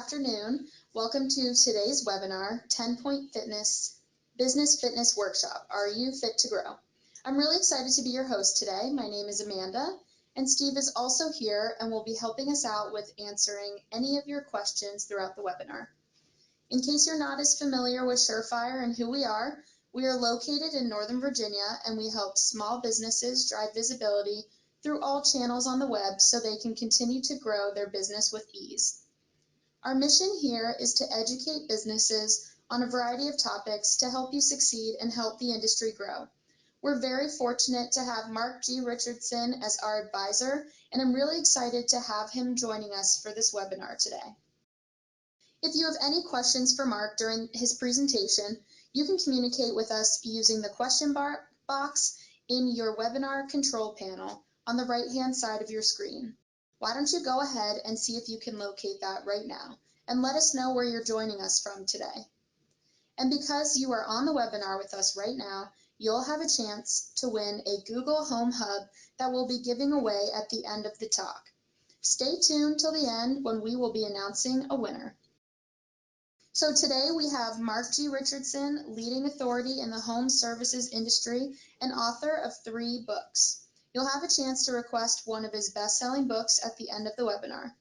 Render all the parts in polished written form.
afternoon. Welcome to today's webinar, 10-Point Business Fitness Workshop. Are you fit to grow? I'm really excited to be your host today. My name is Amanda, and Steve is also here and will be helping us out with answering any of your questions throughout the webinar. In case you're not as familiar with Surefire and who we are located in Northern Virginia, and we help small businesses drive visibility through all channels on the web so they can continue to grow their business with ease. Our mission here is to educate businesses on a variety of topics to help you succeed and help the industry grow. We're very fortunate to have Mark G. Richardson as our advisor, and I'm really excited to have him joining us for this webinar today. If you have any questions for Mark during his presentation, you can communicate with us using the question box in your webinar control panel on the right-hand side of your screen. Why don't you go ahead and see if you can locate that right now, and let us know where you're joining us from today. And because you are on the webinar with us right now, you'll have a chance to win a Google Home Hub that we'll be giving away at the end of the talk. Stay tuned till the end when we will be announcing a winner. So today we have Mark G. Richardson, leading authority in the home services industry and author of 3 books. You'll have a chance to request one of his best-selling books at the end of the webinar.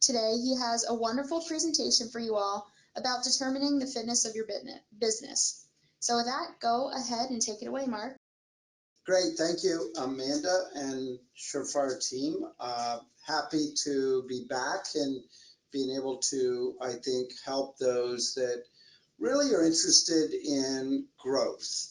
Today he has a wonderful presentation for you all about determining the fitness of your business. So with that, go ahead and take it away, Mark. Great, thank you, Amanda and Surefire team. Happy to be back and being able to, I think, help those that really are interested in growth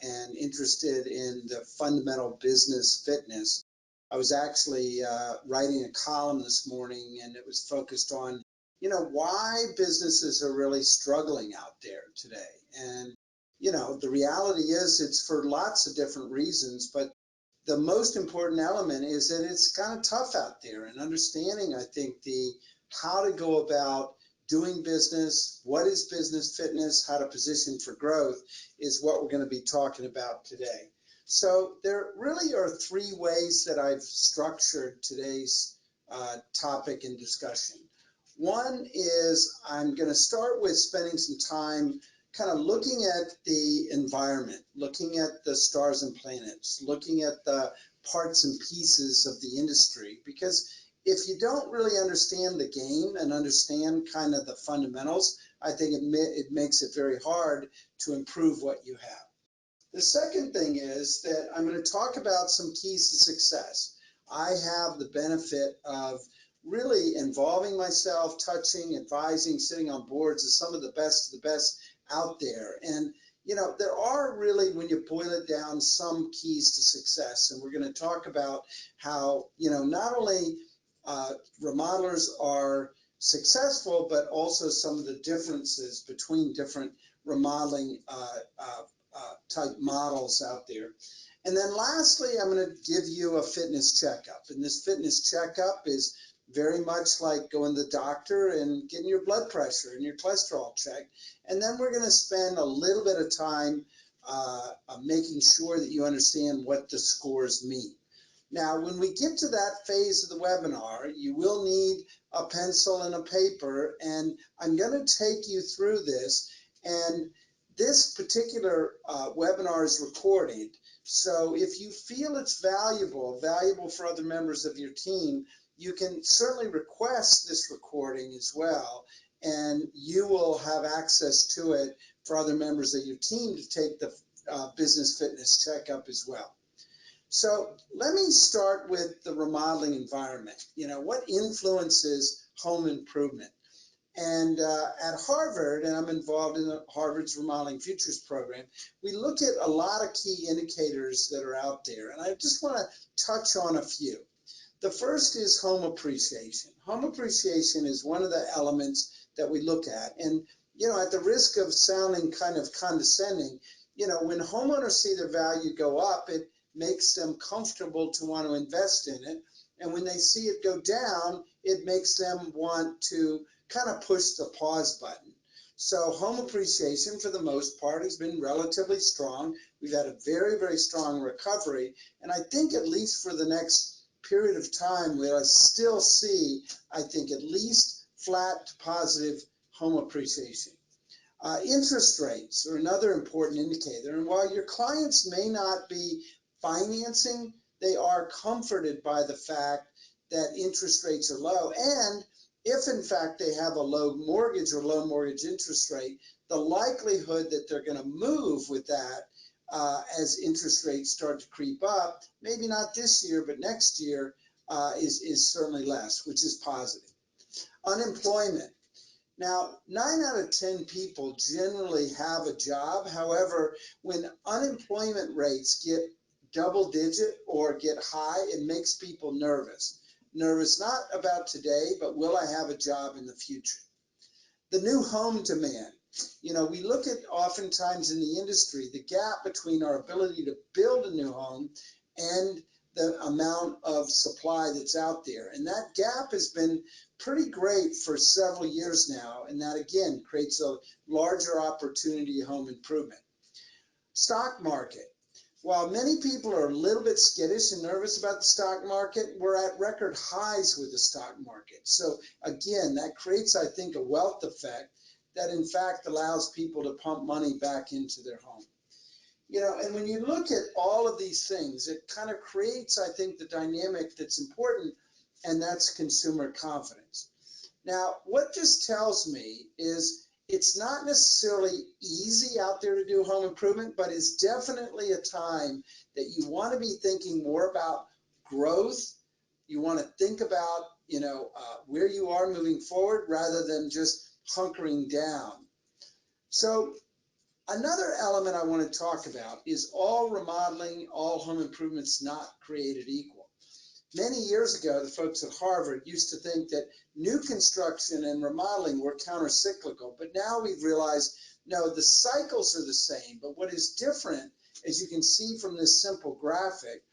and interested in the fundamental business fitness. I was actually writing a column this morning, and it was focused on, why businesses are really struggling out there today. And, the reality is it's for lots of different reasons, but the most important element is that it's kind of tough out there, and understanding, I think, how to go about doing business, what is business fitness, how to position for growth is what we're going to be talking about today. So there really are 3 ways that I've structured today's topic and discussion. One is I'm going to start with spending some time kind of looking at the environment, looking at the stars and planets, looking at the parts and pieces of the industry, because if you don't really understand the game and understand kind of the fundamentals, I think it makes it very hard to improve what you have. The second thing is that I'm going to talk about some keys to success. I have the benefit of really involving myself, touching, advising, sitting on boards of some of the best out there. And there are really, when you boil it down, some keys to success. And we're going to talk about how, not only remodelers are successful, but also some of the differences between different remodeling type models out there. And then lastly, I'm going to give you a fitness checkup. And this fitness checkup is very much like going to the doctor and getting your blood pressure and your cholesterol checked. And then we're going to spend a little bit of time making sure that you understand what the scores mean. Now, when we get to that phase of the webinar, you will need a pencil and a paper, and I'm going to take you through this. And this particular webinar is recorded, so if you feel it's valuable for other members of your team, you can certainly request this recording as well, and you will have access to it for other members of your team to take the business fitness checkup as well. So let me start with the remodeling environment. What influences home improvement? And at Harvard, and I'm involved in Harvard's Remodeling Futures program, we look at a lot of key indicators that are out there, and I just want to touch on a few. The first is home appreciation. Home appreciation is one of the elements that we look at. And, at the risk of sounding kind of condescending, when homeowners see their value go up, it makes them comfortable to want to invest in it. And when they see it go down, it makes them want to kind of push the pause button. So home appreciation, for the most part, has been relatively strong. We've had a very, very strong recovery. And I think at least for the next period of time, we'll still see, I think, at least flat to positive home appreciation. Interest rates are another important indicator. And while your clients may not be financing, they are comforted by the fact that interest rates are low. And if in fact they have a low mortgage or low mortgage interest rate, the likelihood that they're going to move with that as interest rates start to creep up, maybe not this year, but next year, is certainly less, which is positive. Unemployment. Now, 9 out of 10 people generally have a job. However, when unemployment rates get double digit or get high, it makes people nervous. Nervous not about today, but will I have a job in the future? The new home demand. We look at oftentimes in the industry, the gap between our ability to build a new home and the amount of supply that's out there. And that gap has been pretty great for several years now. And that again creates a larger opportunity home improvement. Stock market. While many people are a little bit skittish and nervous about the stock market, we're at record highs with the stock market. So again, that creates, I think, a wealth effect that in fact allows people to pump money back into their home. And when you look at all of these things, it kind of creates, I think, the dynamic that's important, and that's consumer confidence. Now, what this tells me is it's not necessarily easy out there to do home improvement, but it's definitely a time that you want to be thinking more about growth. You want to think about, where you are moving forward rather than just hunkering down. So another element I want to talk about is all remodeling, all home improvements not created equal. Many years ago, the folks at Harvard used to think that new construction and remodeling were counter-cyclical, but now we've realized, no, the cycles are the same, but what is different, as you can see from this simple graphic,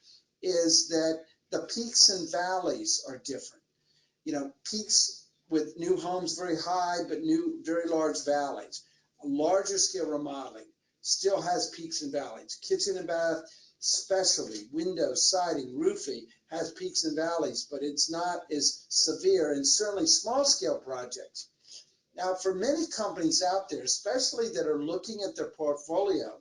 is that the peaks and valleys are different. Peaks with new homes very high, but very large valleys. A larger scale remodeling still has peaks and valleys. Kitchen and bath, specialty, windows, siding, roofing has peaks and valleys, but it's not as severe, and certainly small scale projects. Now, for many companies out there, especially that are looking at their portfolio,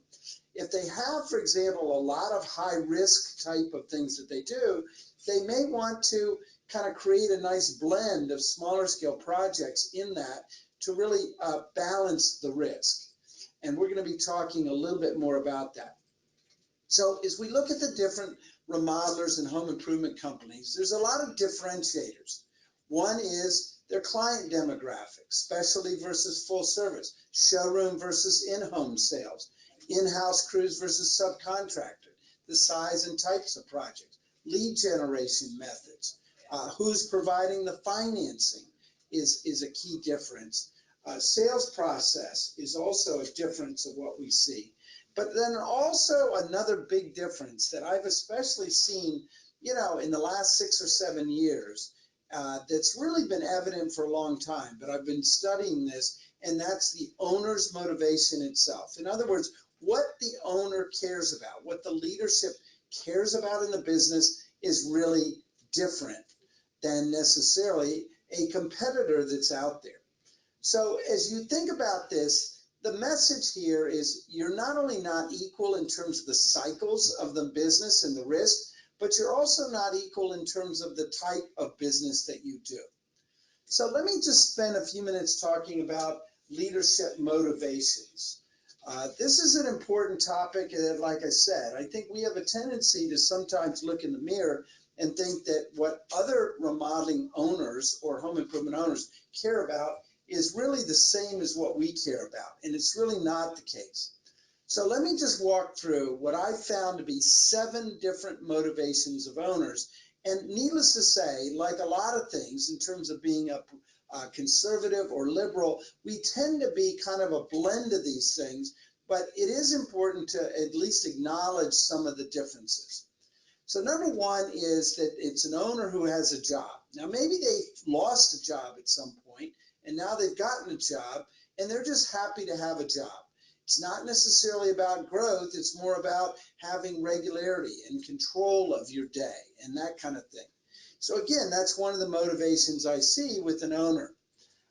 if they have, for example, a lot of high risk type of things that they do, they may want to kind of create a nice blend of smaller scale projects in that to really balance the risk. And we're going to be talking a little bit more about that. So as we look at the different remodelers and home improvement companies, there's a lot of differentiators. One is their client demographic, specialty versus full service, showroom versus in-home sales, in-house crews versus subcontractor, the size and types of projects, lead generation methods, who's providing the financing is a key difference. Sales process is also a difference of what we see. But then also another big difference that I've especially seen, in the last 6 or 7 years, that's really been evident for a long time, but I've been studying this, and that's the owner's motivation itself. In other words, what the owner cares about, what the leadership cares about in the business is really different than necessarily a competitor that's out there. So as you think about this, the message here is you're not only not equal in terms of the cycles of the business and the risk, but you're also not equal in terms of the type of business that you do. So let me just spend a few minutes talking about leadership motivations. This is an important topic, and like I said, I think we have a tendency to sometimes look in the mirror and think that what other remodeling owners or home improvement owners care about is really the same as what we care about, and it's really not the case. So let me just walk through what I found to be 7 different motivations of owners. And needless to say, like a lot of things in terms of being a conservative or liberal, we tend to be kind of a blend of these things, but it is important to at least acknowledge some of the differences. So number one is that it's an owner who has a job. Now maybe they lost a job at some point, and now they've gotten a job, and they're just happy to have a job. It's not necessarily about growth, it's more about having regularity and control of your day and that kind of thing. So again, that's one of the motivations I see with an owner.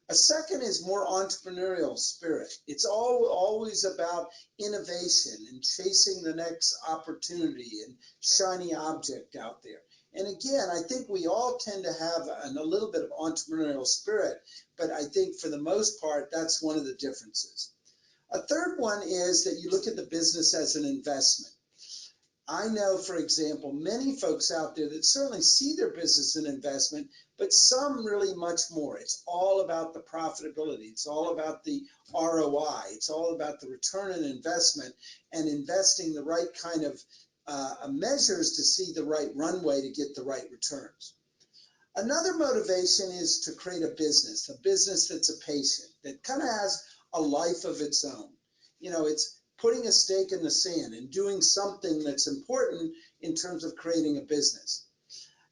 A second is more entrepreneurial spirit. It's always about innovation and chasing the next opportunity and shiny object out there. And again, I think we all tend to have a little bit of entrepreneurial spirit, but I think for the most part, that's one of the differences. A third one is that you look at the business as an investment. I know, for example, many folks out there that certainly see their business as an investment, but some really much more. It's all about the profitability. It's all about the ROI. It's all about the return on investment and investing the right kind of measures to see the right runway to get the right returns. Another motivation is to create a business that's a patient, that kind of has a life of its own. It's putting a stake in the sand and doing something that's important in terms of creating a business.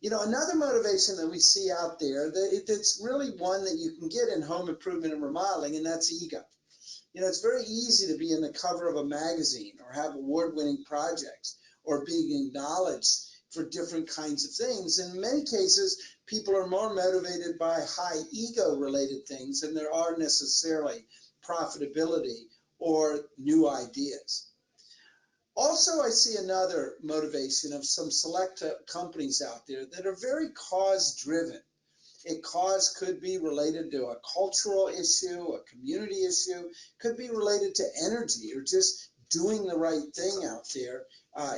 Another motivation that we see out there, it's really one that you can get in home improvement and remodeling, and that's ego. It's very easy to be in the cover of a magazine or have award-winning projects or being acknowledged for different kinds of things. In many cases, people are more motivated by high ego-related things than there are necessarily profitability or new ideas. Also, I see another motivation of some select companies out there that are very cause-driven. Cause could be related to a cultural issue, a community issue, could be related to energy or just doing the right thing out there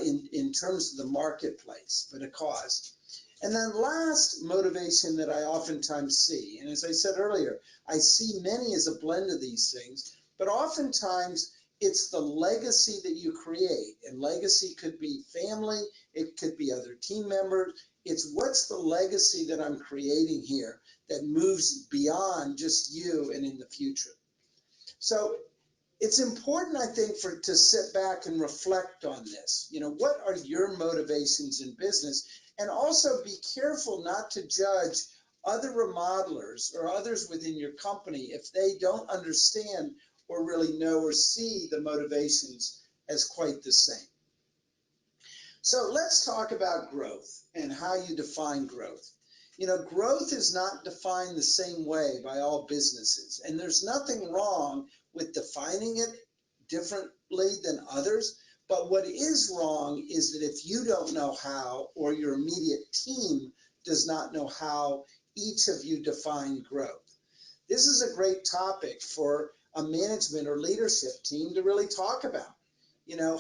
in terms of the marketplace, but a cause. And then last motivation that I oftentimes see, and as I said earlier, I see many as a blend of these things, but oftentimes it's the legacy that you create. And legacy could be family, it could be other team members. It's what's the legacy that I'm creating here that moves beyond just you and in the future. So it's important, I think, to sit back and reflect on this. What are your motivations in business? And also be careful not to judge other remodelers or others within your company if they don't understand or really know or see the motivations as quite the same. So let's talk about growth and how you define growth. Growth is not defined the same way by all businesses, and there's nothing wrong with defining it differently than others. But what is wrong is that if you don't know how, or your immediate team does not know how, each of you define growth. This is a great topic for a management or leadership team to really talk about.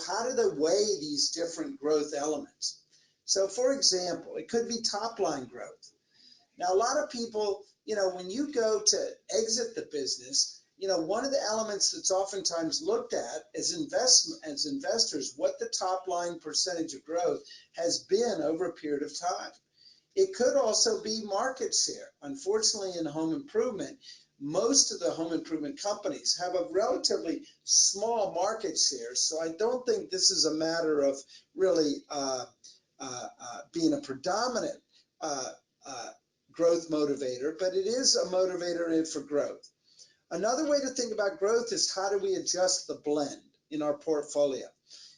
How do they weigh these different growth elements? So, for example, it could be top line growth. Now, a lot of people, when you go to exit the business, one of the elements that's oftentimes looked at as investors, what the top line percentage of growth has been over a period of time. It could also be market share. Unfortunately, in home improvement, most of the home improvement companies have a relatively small market share. So I don't think this is a matter of really being a predominant growth motivator, but it is a motivator for growth. Another way to think about growth is how do we adjust the blend in our portfolio?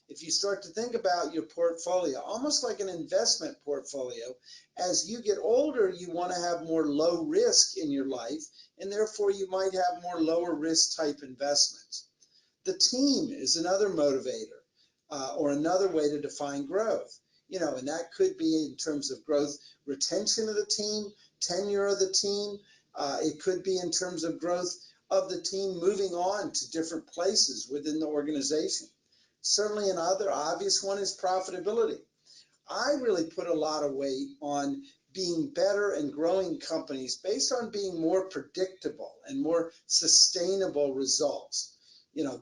If you start to think about your portfolio, almost like an investment portfolio, as you get older, you want to have more low risk in your life, and therefore you might have more lower risk type investments. The team is another motivator or another way to define growth. And that could be in terms of growth, retention of the team, tenure of the team. It could be in terms of growth of the team moving on to different places within the organization. Certainly another obvious one is profitability. I really put a lot of weight on being better and growing companies based on being more predictable and more sustainable results.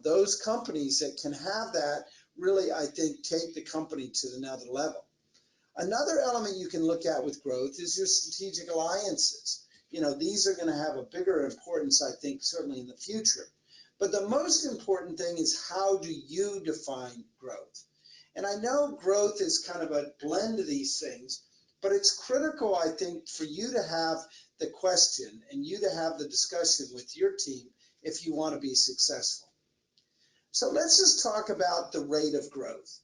Those companies that can have that really, I think, take the company to another level. Another element you can look at with growth is your strategic alliances. These are going to have a bigger importance, I think, certainly in the future. But the most important thing is how do you define growth? And I know growth is kind of a blend of these things, but it's critical, I think, for you to have the question and you to have the discussion with your team if you want to be successful. So let's just talk about the rate of growth.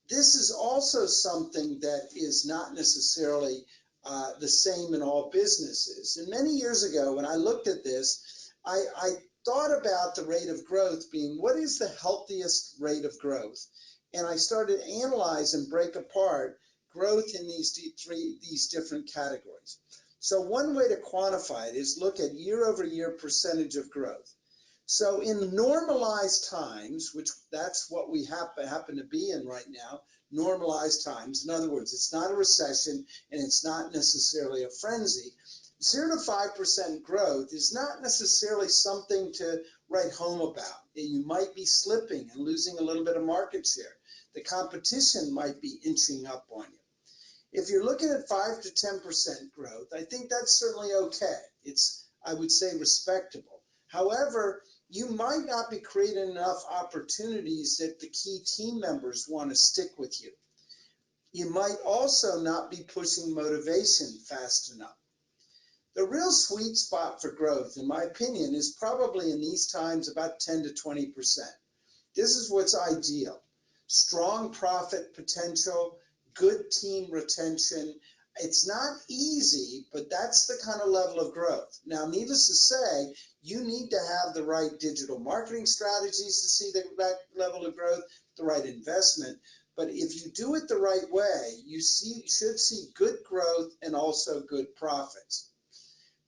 This is also something that is not necessarily the same in all businesses. And many years ago, when I looked at this, I thought about the rate of growth being, what is the healthiest rate of growth? And I started to analyze and break apart growth in these different categories. So one way to quantify it is look at year-over-year percentage of growth. So in normalized times, which that's what we happen to be in right now, normalized times. In other words, it's not a recession and it's not necessarily a frenzy. 0 to 5% growth is not necessarily something to write home about. You might be slipping and losing a little bit of market share. The competition might be inching up on you. If you're looking at 5 to 10% growth, I think that's certainly okay. It's, I would say, respectable. However, you might not be creating enough opportunities that the key team members want to stick with you. You might also not be pushing motivation fast enough. The real sweet spot for growth, in my opinion, is probably in these times about 10 to 20%. This is what's ideal. Strong profit potential, good team retention. It's not easy, but that's the kind of level of growth. Now, needless to say, you need to have the right digital marketing strategies to see that level of growth, the right investment. But if you do it the right way, you should see good growth and also good profits.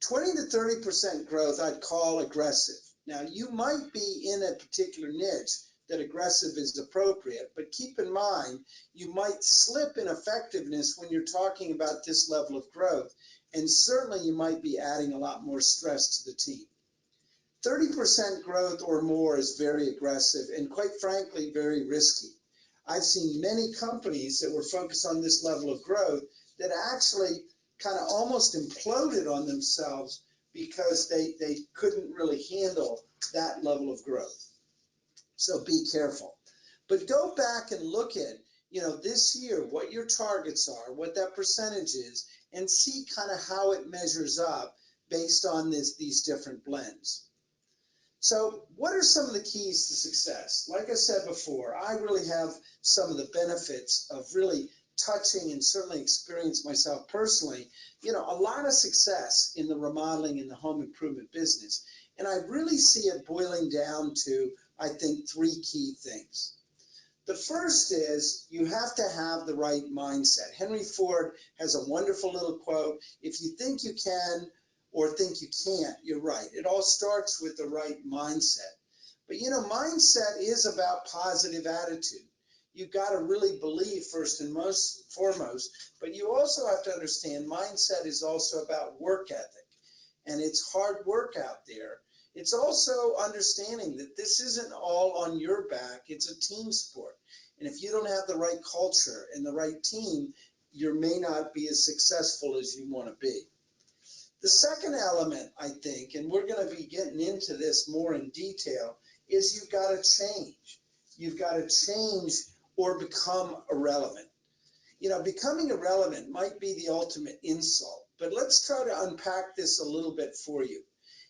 20 to 30% growth I'd call aggressive. Now, you might be in a particular niche that aggressive is appropriate, but keep in mind, you might slip in effectiveness when you're talking about this level of growth, and certainly you might be adding a lot more stress to the team. 30% growth or more is very aggressive and, quite frankly, very risky. I've seen many companies that were focused on this level of growth that actually kind of almost imploded on themselves because they couldn't really handle that level of growth. So be careful. But go back and look at, this year, what your targets are, what that percentage is, and see kind of how it measures up based on these different blends. So what are some of the keys to success? Like I said before, I really have some of the benefits of really touching and certainly experienced myself personally, a lot of success in the remodeling and the home improvement business. And I really see it boiling down to, I think, 3 key things. The first is you have to have the right mindset. Henry Ford has a wonderful little quote, if you think you can or think you can't, you're right. It all starts with the right mindset. But mindset is about positive attitude. You've got to really believe first and foremost, but you also have to understand mindset is also about work ethic. And it's hard work out there. It's also understanding that this isn't all on your back. It's a team sport. And if you don't have the right culture and the right team, you may not be as successful as you want to be. The second element, I think, and we're going to be getting into this more in detail, is you've got to change. You've got to change or become irrelevant. Becoming irrelevant might be the ultimate insult, but let's try to unpack this a little bit for you.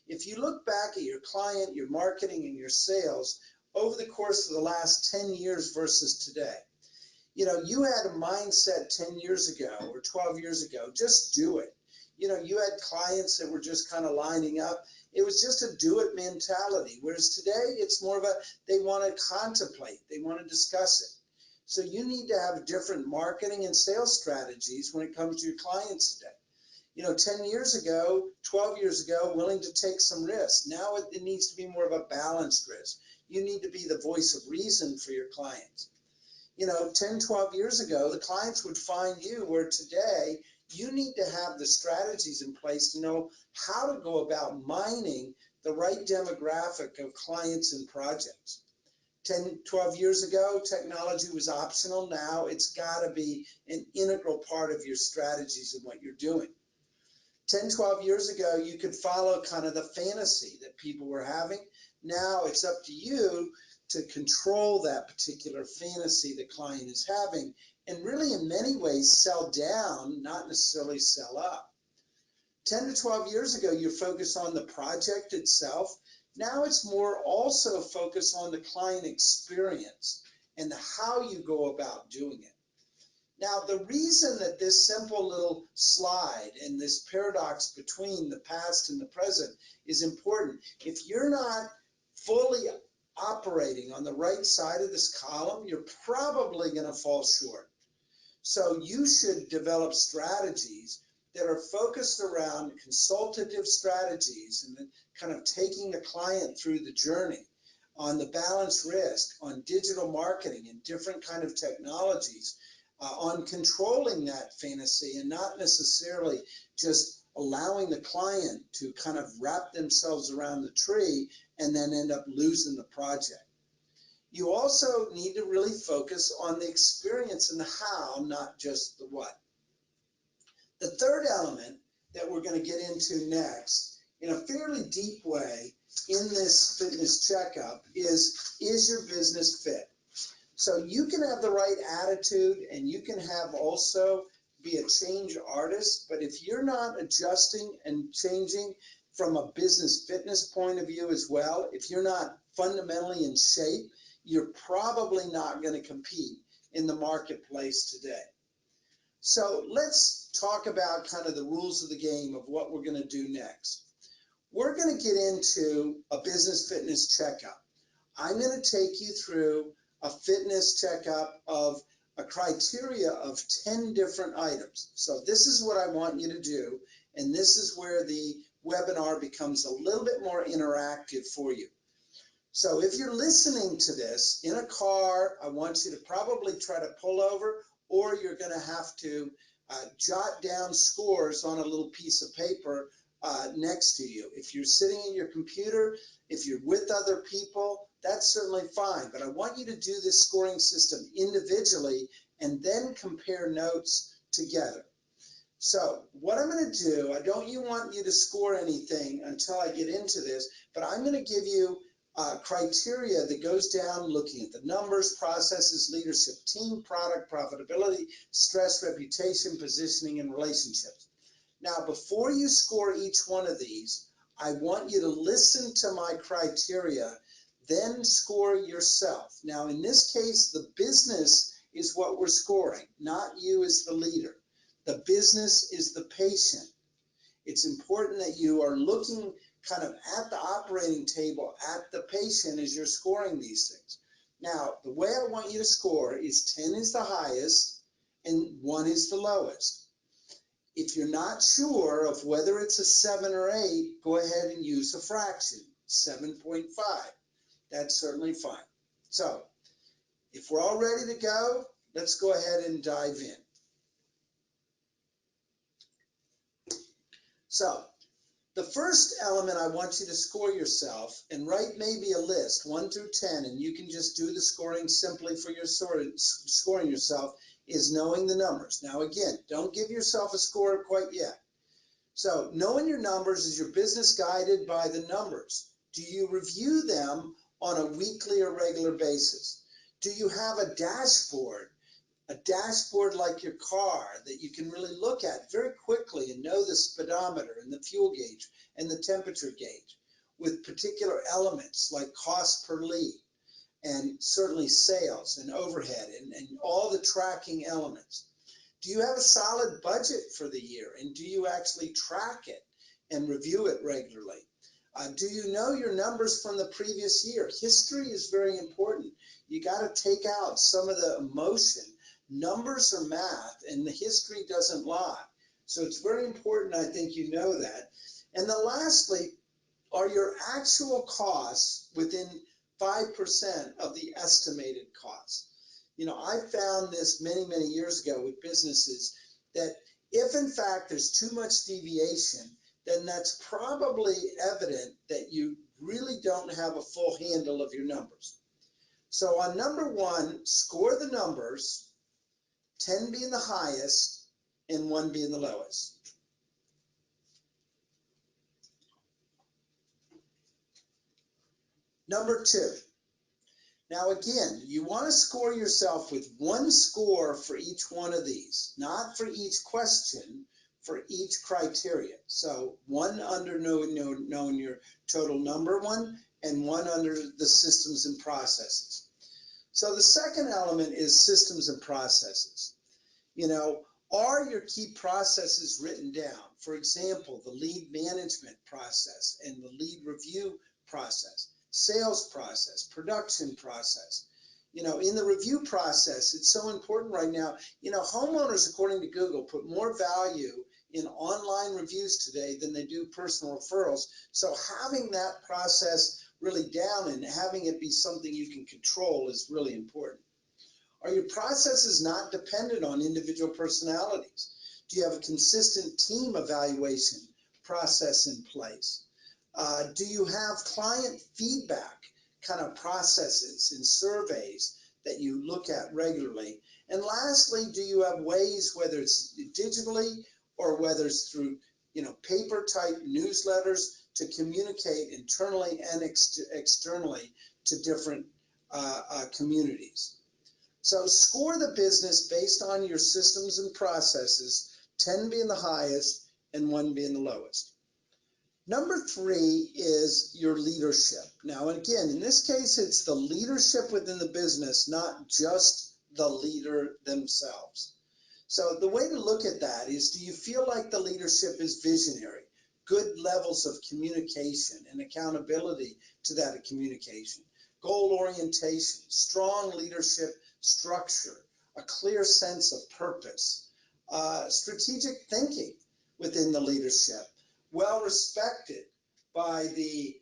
If you look back at your client, your marketing, and your sales over the course of the last 10 years versus today, you had a mindset 10 years ago or 12 years ago, just do it. You had clients that were just kind of lining up. It was just a do-it mentality, whereas today it's more of they want to contemplate, they want to discuss it. So you need to have different marketing and sales strategies when it comes to your clients today. 10 years ago, 12 years ago, willing to take some risks. Now it needs to be more of a balanced risk. You need to be the voice of reason for your clients. 10, 12 years ago, the clients would find you, where today you need to have the strategies in place to know how to go about mining the right demographic of clients and projects. 10, 12 years ago, technology was optional. Now it's got to be an integral part of your strategies and what you're doing. 10, 12 years ago, you could follow kind of the fantasy that people were having. Now it's up to you to control that particular fantasy the client is having and really in many ways sell down, not necessarily sell up. 10 to 12 years ago, you're focused on the project itself. Now it's more also focused on the client experience and how you go about doing it. Now, the reason that this simple little slide and this paradox between the past and the present is important, if you're not fully operating on the right side of this column, you're probably going to fall short. So you should develop strategies that are focused around consultative strategies and kind of taking the client through the journey on the balance risk, on digital marketing and different kind of technologies, on controlling that fantasy and not necessarily just allowing the client to kind of wrap themselves around the tree and then end up losing the project. You also need to really focus on the experience and the how, not just the what. The third element that we're going to get into next in a fairly deep way in this fitness checkup is your business fit? So you can have the right attitude and you can have also be a change artist, but if you're not adjusting and changing from a business fitness point of view as well, if you're not fundamentally in shape, you're probably not going to compete in the marketplace today. So let's talk about kind of the rules of the game of what we're going to do next. We're going to get into a business fitness checkup. I'm going to take you through a fitness checkup of a criteria of 10 different items. So this is what I want you to do, and this is where the webinar becomes a little bit more interactive for you. So if you're listening to this in a car, I want you to probably try to pull over, or you're going to have to jot down scores on a little piece of paper next to you. If you're sitting in your computer, if you're with other people, that's certainly fine. But I want you to do this scoring system individually and then compare notes together. So what I'm going to do, I don't want you to score anything until I get into this, but I'm going to give you criteria that goes down looking at the numbers, processes, leadership, team, product, profitability, stress, reputation, positioning, and relationships. Now, before you score each one of these, I want you to listen to my criteria, then score yourself. Now, in this case, the business is what we're scoring, not you as the leader. The business is the patient. It's important that you are looking kind of at the operating table, at the patient as you're scoring these things. Now, the way I want you to score is 10 is the highest and 1 is the lowest. If you're not sure of whether it's a 7 or 8, go ahead and use a fraction, 7.5. That's certainly fine. So, if we're all ready to go, let's go ahead and dive in. So, the first element I want you to score yourself and write maybe a list 1 through 10, and you can just do the scoring simply for your scoring yourself, is knowing the numbers. Now again, don't give yourself a score quite yet. So knowing your numbers, is your business guided by the numbers? Do you review them on a weekly or regular basis? Do you have a dashboard? A dashboard like your car that you can really look at very quickly and know the speedometer and the fuel gauge and the temperature gauge with particular elements like cost per lead and certainly sales and overhead and all the tracking elements. Do you have a solid budget for the year, and do you actually track it and review it regularly? Do you know your numbers from the previous year? History is very important. You got to take out some of the emotion. Numbers are math, and the history doesn't lie. So it's very important, I think you know that. And then lastly, are your actual costs within 5% of the estimated costs? You know, I found this many, many years ago with businesses that if in fact there's too much deviation, then that's probably evident that you really don't have a full handle of your numbers. So on number 1, score the numbers, 10 being the highest and 1 being the lowest. Number 2. Now again, you want to score yourself with 1 score for each one of these, not for each question, for each criteria. So 1 under knowing your total number 1, and 1 under the systems and processes. So the second element is systems and processes. You know, are your key processes written down? For example, the lead management process and the lead review process, sales process, production process. You know, in the review process, it's so important right now. You know, homeowners, according to Google, put more value in online reviews today than they do personal referrals. So having that process really down and having it be something you can control is really important. Are your processes not dependent on individual personalities? Do you have a consistent team evaluation process in place? Do you have client feedback kind of processes and surveys that you look at regularly? And lastly, do you have ways, whether it's digitally or whether it's through, you know, paper type newsletters, to communicate internally and externally to different communities? So score the business based on your systems and processes, 10 being the highest and 1 being the lowest. Number 3 is your leadership. Now, again, in this case, it's the leadership within the business, not just the leader themselves. So the way to look at that is, do you feel like the leadership is visionary? Good levels of communication and accountability to that communication. Goal orientation, strong leadership structure, a clear sense of purpose, strategic thinking within the leadership, well respected by the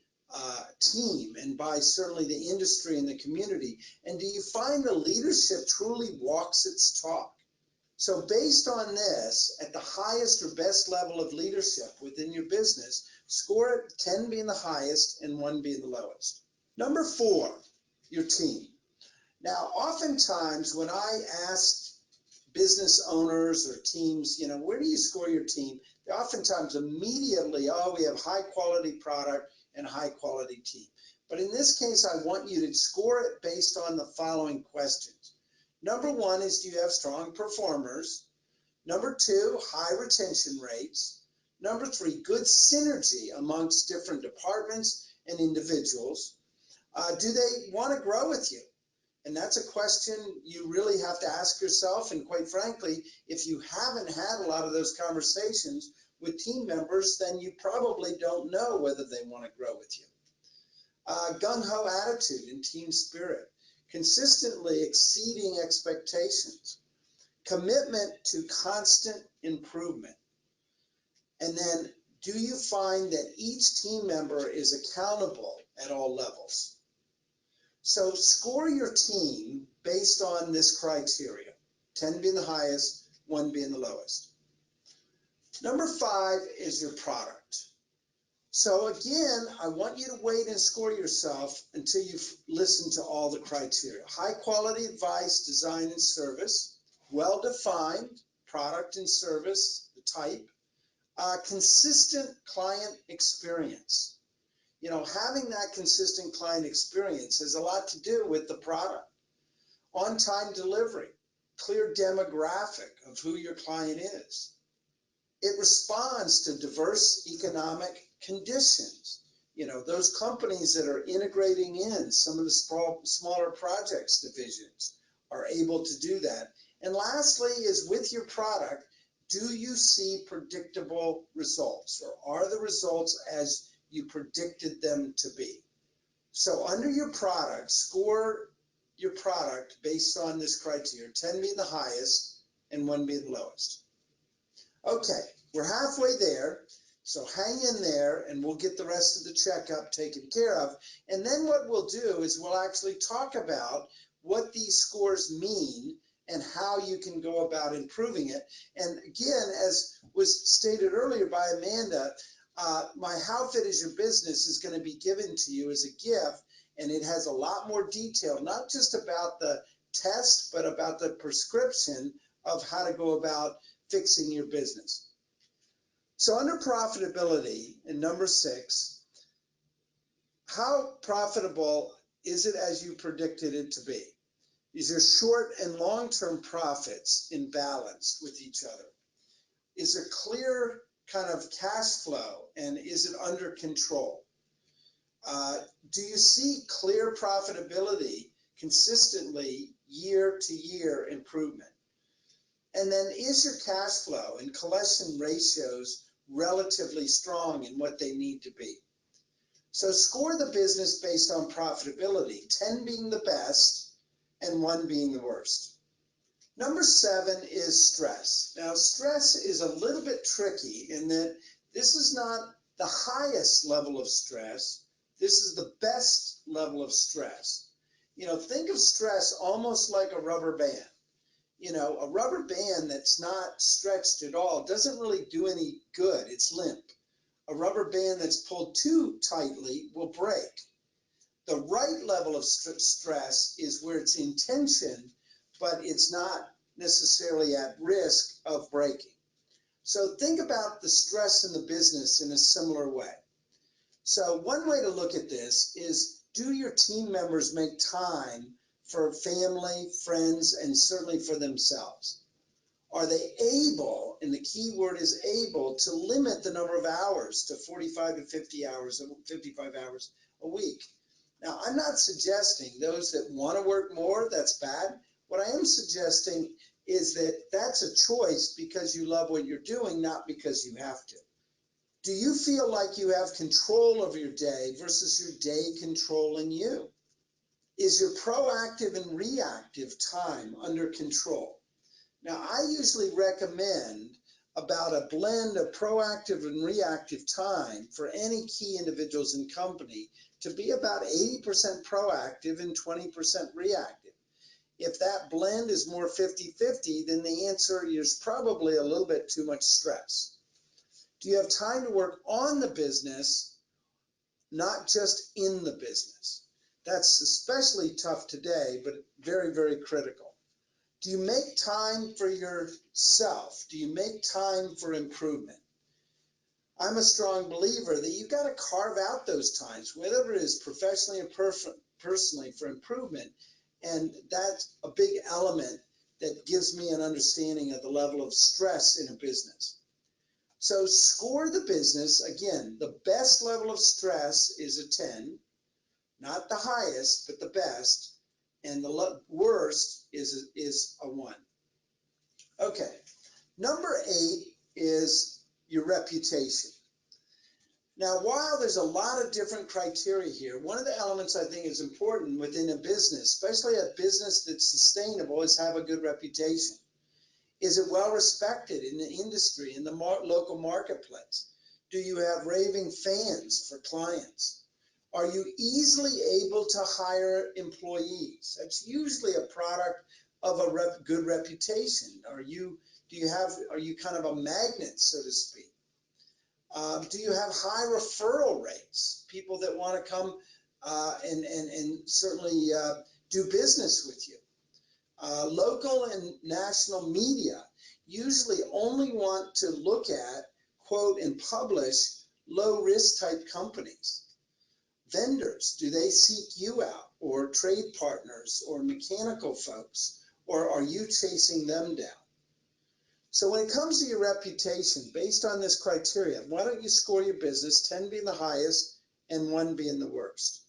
team and by certainly the industry and the community. And do you find the leadership truly walks its talk? So based on this, at the highest or best level of leadership within your business, score it 10 being the highest and 1 being the lowest. Number 4, your team. Now, oftentimes when I ask business owners or teams, you know, where do you score your team? They oftentimes immediately, oh, we have high quality product and high quality team. But in this case, I want you to score it based on the following questions. Number 1 is, do you have strong performers? Number 2, high retention rates. Number 3, good synergy amongst different departments and individuals. Do they want to grow with you? And that's a question you really have to ask yourself. And quite frankly, if you haven't had a lot of those conversations with team members, then you probably don't know whether they want to grow with you. Gung-ho attitude and team spirit, consistently exceeding expectations, commitment to constant improvement. And then, do you find that each team member is accountable at all levels? So score your team based on this criteria, 10 being the highest, 1 being the lowest. Number 5 is your product. So again, I want you to wait and score yourself until you've listened to all the criteria. High quality advice, design, and service, well-defined product and service, the type, consistent client experience. You know, having that consistent client experience has a lot to do with the product. On-time delivery, clear demographic of who your client is. It responds to diverse economic conditions. You know, those companies that are integrating in some of the smaller projects divisions are able to do that. And lastly is, with your product, do you see predictable results, or are the results as you predicted them to be? So under your product, score your product based on this criteria, 10 being the highest and 1 being the lowest. Okay, we're halfway there, so hang in there and we'll get the rest of the checkup taken care of. And then what we'll do is we'll actually talk about what these scores mean and how you can go about improving it. And again, as was stated earlier by Amanda, my How Fit Is Your Business is going to be given to you as a gift, and it has a lot more detail, not just about the test, but about the prescription of how to go about fixing your business. So under profitability, in number 6, how profitable is it as you predicted it to be? Is your short and long-term profits in balance with each other? Is there clear kind of cash flow, and is it under control? Do you see clear profitability consistently year to year improvement? And then is your cash flow and collection ratios relatively strong in what they need to be? So score the business based on profitability, 10 being the best and 1 being the worst. Number 7 is stress. Now, stress is a little bit tricky in that this is not the highest level of stress. This is the best level of stress. Think of stress almost like a rubber band. A rubber band that's not stretched at all doesn't really do any good. It's limp. A rubber band that's pulled too tightly will break. The right level of stress is where it's in tension, but it's not necessarily at risk of breaking. So think about the stress in the business in a similar way. So one way to look at this is, do your team members make time for family, friends, and certainly for themselves? Are they able, and the key word is able, to limit the number of hours to 45 to 50 hours, 55 hours a week? Now, I'm not suggesting those that want to work more, that's bad. What I am suggesting is that that's a choice because you love what you're doing, not because you have to. Do you feel like you have control of your day versus your day controlling you? Is your proactive and reactive time under control? Now, I usually recommend about a blend of proactive and reactive time for any key individuals in company to be about 80% proactive and 20% reactive. If that blend is more 50-50, then the answer is probably a little bit too much stress. Do you have time to work on the business, not just in the business? That's especially tough today, but very, very critical. Do you make time for yourself? Do you make time for improvement? I'm a strong believer that you've got to carve out those times, whether it is professionally or personally, for improvement. And that's a big element that gives me an understanding of the level of stress in a business. So score the business. Again, the best level of stress is a 10, not the highest, but the best. And the worst is a 1. Okay, number 8 is your reputation. Now, while there's a lot of different criteria here, one of the elements I think is important within a business, especially a business that's sustainable, is have a good reputation. Is it well respected in the industry, in the local marketplace? Do you have raving fans for clients? Are you easily able to hire employees? That's usually a product of a good reputation. Are you kind of a magnet, so to speak? Do you have high referral rates? People that want to come and certainly do business with you. Local and national media usually only want to look at, quote, and publish low-risk type companies. Vendors, do they seek you out, or trade partners, or mechanical folks, or are you chasing them down? So when it comes to your reputation, based on this criteria, why don't you score your business, 10 being the highest and 1 being the worst?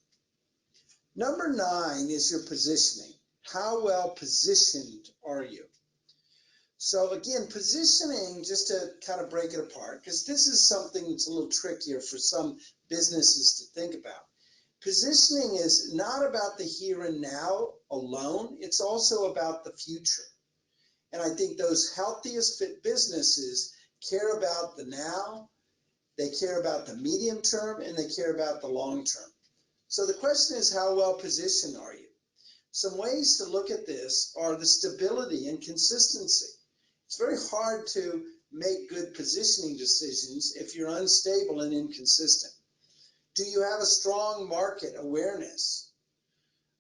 Number 9 is your positioning. How well positioned are you? So again, positioning, just to kind of break it apart, because this is something that's a little trickier for some businesses to think about. Positioning is not about the here and now alone. It's also about the future. And I think those healthiest fit businesses care about the now, they care about the medium term, and they care about the long term. So the question is, how well positioned are you? Some ways to look at this are the stability and consistency. It's very hard to make good positioning decisions if you're unstable and inconsistent. Do you have a strong market awareness?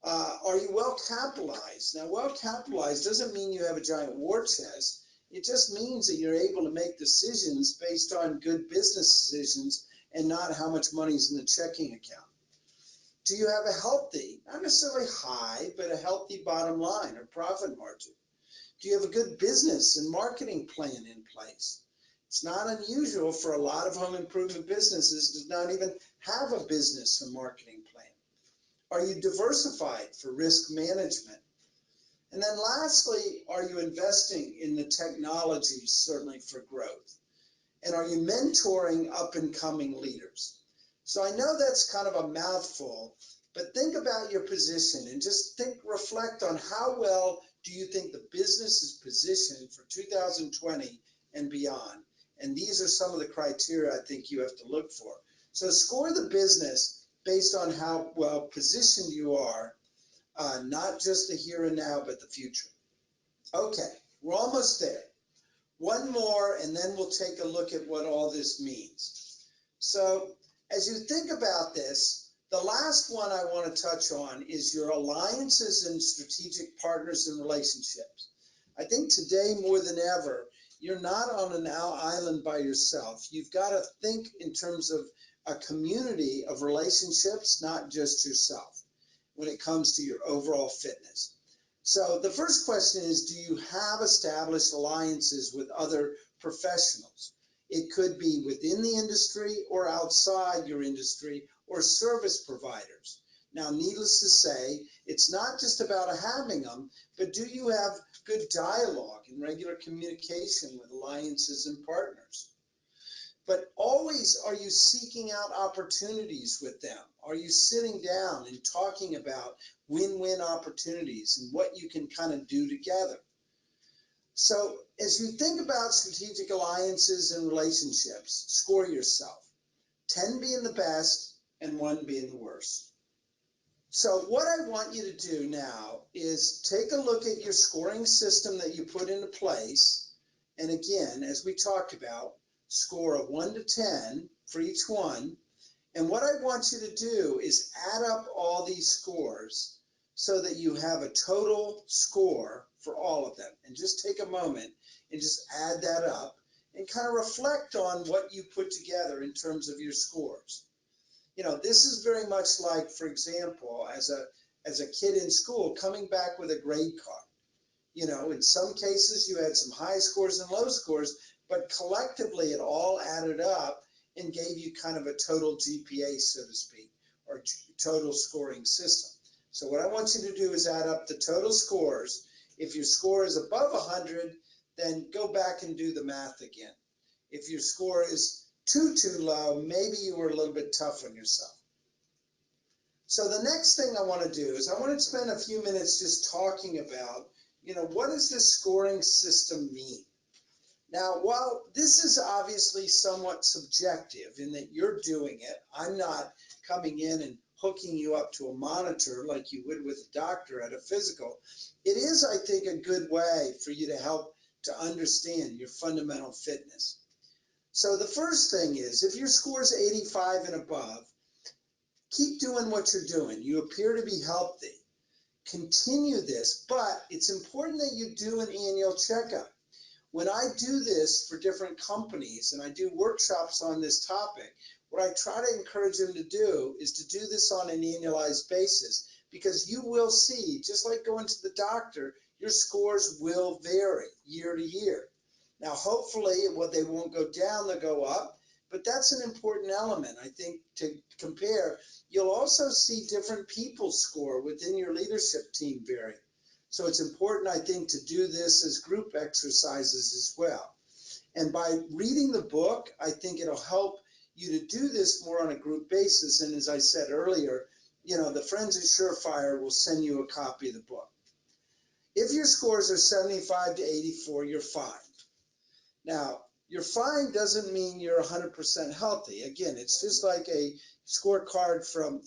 Are you well capitalized? Now, well capitalized doesn't mean you have a giant war chest. It just means that you're able to make decisions based on good business decisions and not how much money is in the checking account. Do you have a healthy, not necessarily high, but a healthy bottom line or profit margin? Do you have a good business and marketing plan in place? It's not unusual for a lot of home improvement businesses to not even have a business or marketing plan. Are you diversified for risk management? And then lastly, are you investing in the technology, certainly for growth? And are you mentoring up and coming leaders? So I know that's kind of a mouthful, but think about your position and just reflect on how well do you think the business is positioned for 2020 and beyond. And these are some of the criteria I think you have to look for. So score the business based on how well positioned you are, not just the here and now, but the future. Okay, we're almost there. One more, and then we'll take a look at what all this means. So as you think about this, the last one I want to touch on is your alliances and strategic partners and relationships. I think today more than ever, you're not on an island by yourself. You've got to think in terms of a community of relationships, not just yourself, when it comes to your overall fitness. So the first question is, do you have established alliances with other professionals? It could be within the industry or outside your industry or service providers. Now, needless to say, it's not just about having them, but do you have good dialogue and regular communication with alliances and partners? But always, are you seeking out opportunities with them? Are you sitting down and talking about win-win opportunities and what you can kind of do together? So as you think about strategic alliances and relationships, score yourself. 10 being the best and 1 being the worst. So what I want you to do now is take a look at your scoring system that you put into place. And again, as we talked about, score a 1 to 10 for each one. And what I want you to do is add up all these scores so that you have a total score for all of them. And just take a moment and just add that up and kind of reflect on what you put together in terms of your scores. You know, this is very much like, for example, as a kid in school coming back with a grade card. You know, in some cases you had some high scores and low scores, but collectively it all added up and gave you kind of a total GPA, so to speak, or total scoring system. So what I want you to do is add up the total scores. If your score is above 100, then go back and do the math again. If your score is too low, maybe you were a little bit tough on yourself. So the next thing I want to do is I want to spend a few minutes just talking about, you know, what does this scoring system mean? Now, while this is obviously somewhat subjective in that you're doing it, I'm not coming in and hooking you up to a monitor like you would with a doctor at a physical. It is, I think, a good way for you to help to understand your fundamental fitness. So the first thing is, if your score is 85 and above, keep doing what you're doing. You appear to be healthy. Continue this, but it's important that you do an annual checkup. When I do this for different companies and I do workshops on this topic, what I try to encourage them to do is to do this on an annualized basis, because you will see, just like going to the doctor, your scores will vary year to year. Now, hopefully, they won't go down, they'll go up, but that's an important element, I think, to compare. You'll also see different people's score within your leadership team vary. So it's important, I think, to do this as group exercises as well. And by reading the book, I think it'll help you to do this more on a group basis. And as I said earlier, you know, the friends at Surefire will send you a copy of the book. If your scores are 75 to 84, you're fine. Now, you're fine doesn't mean you're 100% healthy. Again, it's just like a scorecard from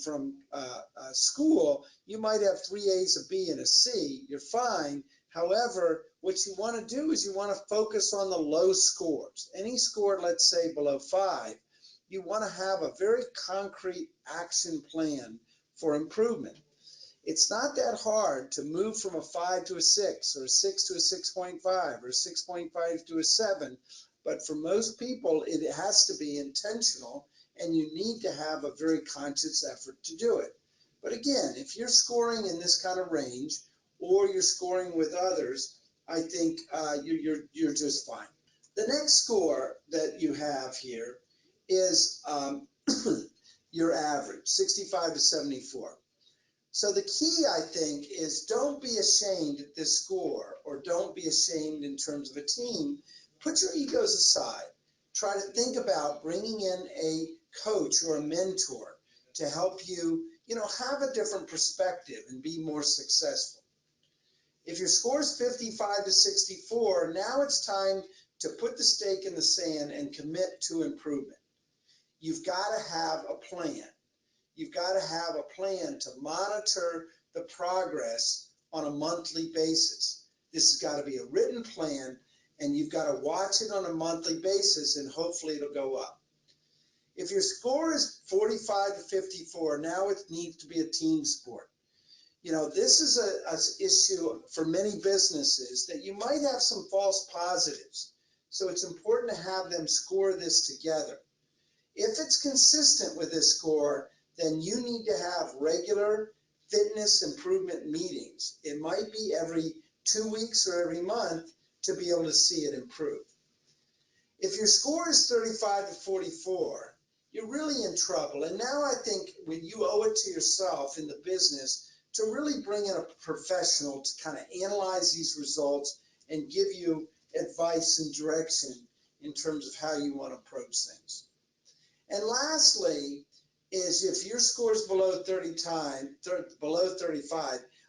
school. You might have 3 A's, a B, and a C. You're fine. However, what you want to do is you want to focus on the low scores. Any score, let's say below 5, you want to have a very concrete action plan for improvement. It's not that hard to move from a 5 to a 6, or a 6 to a 6.5, or a 6.5 to a 7. But for most people, it has to be intentional, and you need to have a very conscious effort to do it. But again, if you're scoring in this kind of range, or you're scoring with others, I think you're just fine. The next score that you have here is your average, 65 to 74. So the key, I think, is don't be ashamed at this score, or don't be ashamed in terms of a team. Put your egos aside. Try to think about bringing in a coach or a mentor to help you, have a different perspective and be more successful. If your score is 55 to 64, now it's time to put the stake in the sand and commit to improvement. You've got to have a plan. You've got to have a plan to monitor the progress on a monthly basis. This has got to be a written plan, and you've got to watch it on a monthly basis, and hopefully it'll go up. If your score is 45 to 54, now it needs to be a team sport. This is an issue for many businesses, that you might have some false positives. So it's important to have them score this together. If it's consistent with this score, then you need to have regular fitness improvement meetings. It might be every 2 weeks or every month to be able to see it improve. If your score is 35 to 44, you're really in trouble. And now I think when you owe it to yourself in the business to really bring in a professional to kind of analyze these results and give you advice and direction in terms of how you want to approach things. And lastly, is if your score is below 35,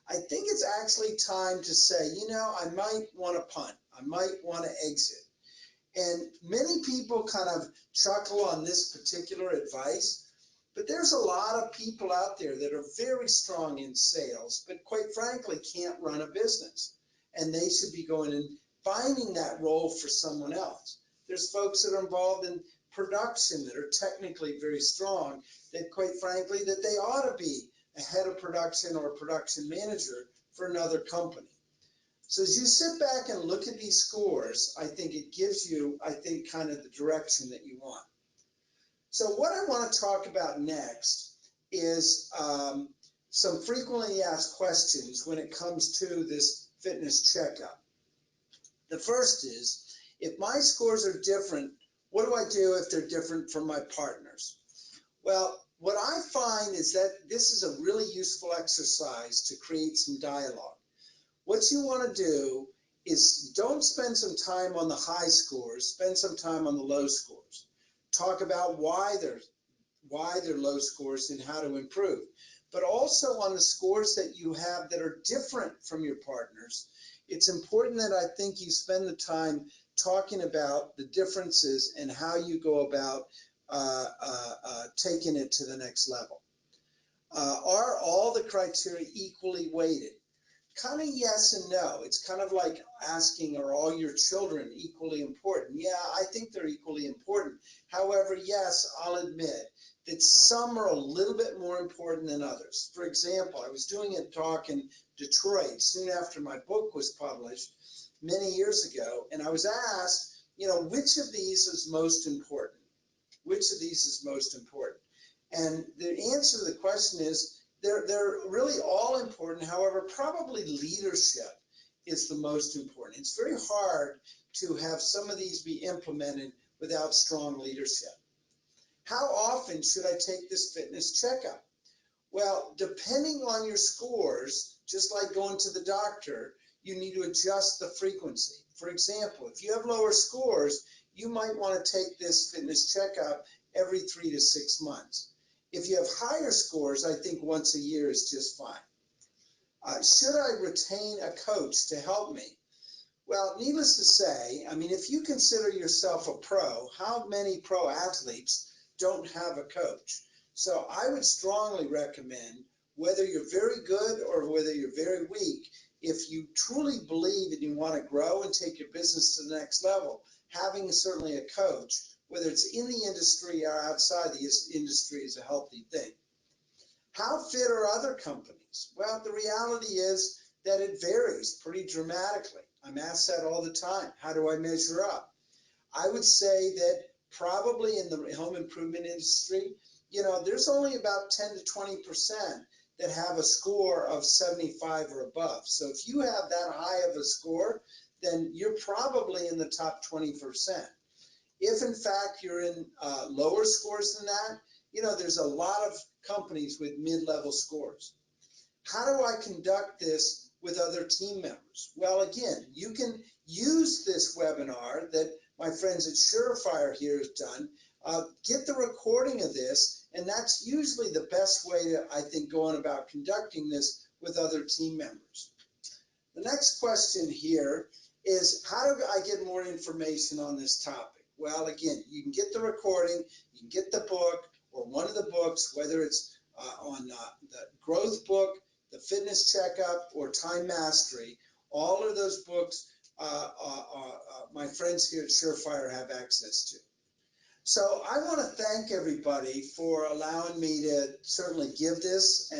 I think it's actually time to say, I might want to punt. I might want to exit. And many people kind of chuckle on this particular advice, but there's a lot of people out there that are very strong in sales, but quite frankly can't run a business. And they should be going and finding that role for someone else. There's folks that are involved in production that are technically very strong, that quite frankly that they ought to be a head of production or a production manager for another company. So as you sit back and look at these scores, I think it gives you, kind of the direction that you want. So what I want to talk about next is some frequently asked questions when it comes to this fitness checkup. The first is, if my scores are different, what do I do if they're different from my partners? Well, what I find is that this is a really useful exercise to create some dialogue. What you want to do is don't spend some time on the high scores, spend some time on the low scores. Talk about why they're low scores and how to improve. But also on the scores that you have that are different from your partners, it's important that I think you spend the time talking about the differences and how you go about taking it to the next level. Are all the criteria equally weighted? Kind of yes and no. It's kind of like asking, are all your children equally important? Yeah, I think they're equally important. However, yes, I'll admit that some are a little bit more important than others. For example, I was doing a talk in Detroit soon after my book was published many years ago, and I was asked, which of these is most important? Which of these is most important? And the answer to the question is, they're really all important. However, probably leadership is the most important. It's very hard to have some of these be implemented without strong leadership. How often should I take this fitness checkup? Well, depending on your scores, just like going to the doctor, you need to adjust the frequency. For example, if you have lower scores, you might want to take this fitness checkup every 3 to 6 months. If you have higher scores, I think once a year is just fine. Should I retain a coach to help me? Well, needless to say, if you consider yourself a pro, how many pro athletes don't have a coach? So I would strongly recommend, whether you're very good or whether you're very weak, if you truly believe and you want to grow and take your business to the next level, having certainly a coach, whether it's in the industry or outside the industry, is a healthy thing. How fit are other companies? Well, the reality is that it varies pretty dramatically. I'm asked that all the time. How do I measure up? I would say that probably in the home improvement industry, there's only about 10 to 20% that have a score of 75 or above. So if you have that high of a score, then you're probably in the top 20%. If in fact you're in lower scores than that, there's a lot of companies with mid-level scores. How do I conduct this with other team members? Well, again, you can use this webinar that my friends at Surefire here has done. Get the recording of this, and that's usually the best way to, I think, go on about conducting this with other team members. The next question here is, how do I get more information on this topic? Well, again, you can get the recording, you can get the book or one of the books, whether it's on the growth book, the fitness checkup, or time mastery. All of those books my friends here at Surefire have access to. So I want to thank everybody for allowing me to certainly give this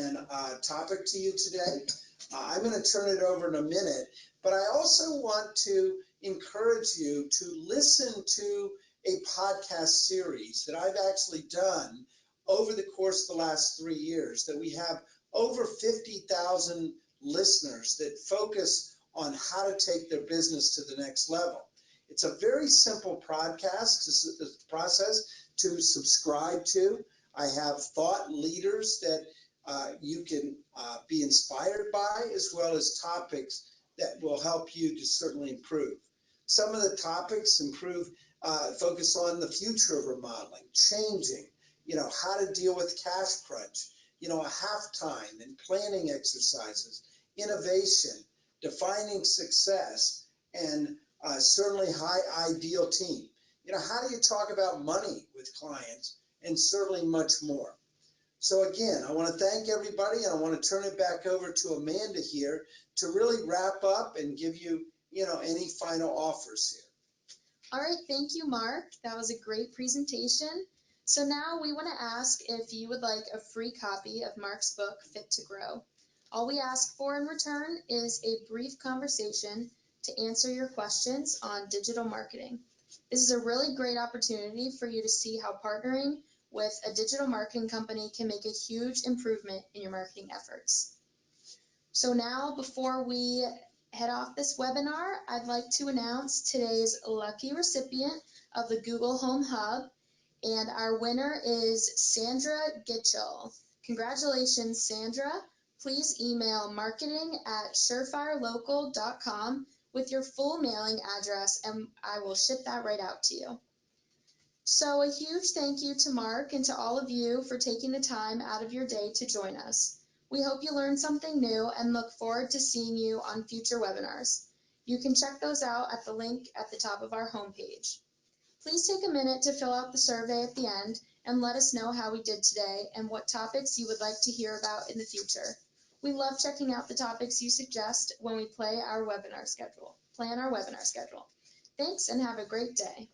topic to you today. I'm going to turn it over in a minute, but I also want to encourage you to listen to a podcast series that I've actually done over the course of the last 3 years, that we have over 50,000 listeners that focus on how to take their business to the next level. It's a very simple process to subscribe to. I have thought leaders that you can be inspired by, as well as topics that will help you to certainly improve. Some of the topics focus on the future of remodeling, changing, how to deal with cash crunch, a halftime and planning exercises, innovation, defining success, and certainly high ideal team. How do you talk about money with clients, and certainly much more. So again, I want to thank everybody, and I want to turn it back over to Amanda here to really wrap up and give you, any final offers here. All right, thank you, Mark. That was a great presentation. So now we want to ask if you would like a free copy of Mark's book, Fit to Grow. All we ask for in return is a brief conversation to answer your questions on digital marketing. This is a really great opportunity for you to see how partnering with a digital marketing company can make a huge improvement in your marketing efforts. So now, before we head off this webinar, I'd like to announce today's lucky recipient of the Google Home Hub, and our winner is Sandra Gitchell. Congratulations, Sandra. Please email marketing@surefirelocal.com with your full mailing address, and I will ship that right out to you. So a huge thank you to Mark and to all of you for taking the time out of your day to join us. We hope you learned something new and look forward to seeing you on future webinars. You can check those out at the link at the top of our homepage. Please take a minute to fill out the survey at the end and let us know how we did today and what topics you would like to hear about in the future. We love checking out the topics you suggest when we plan our webinar schedule. Thanks, and have a great day.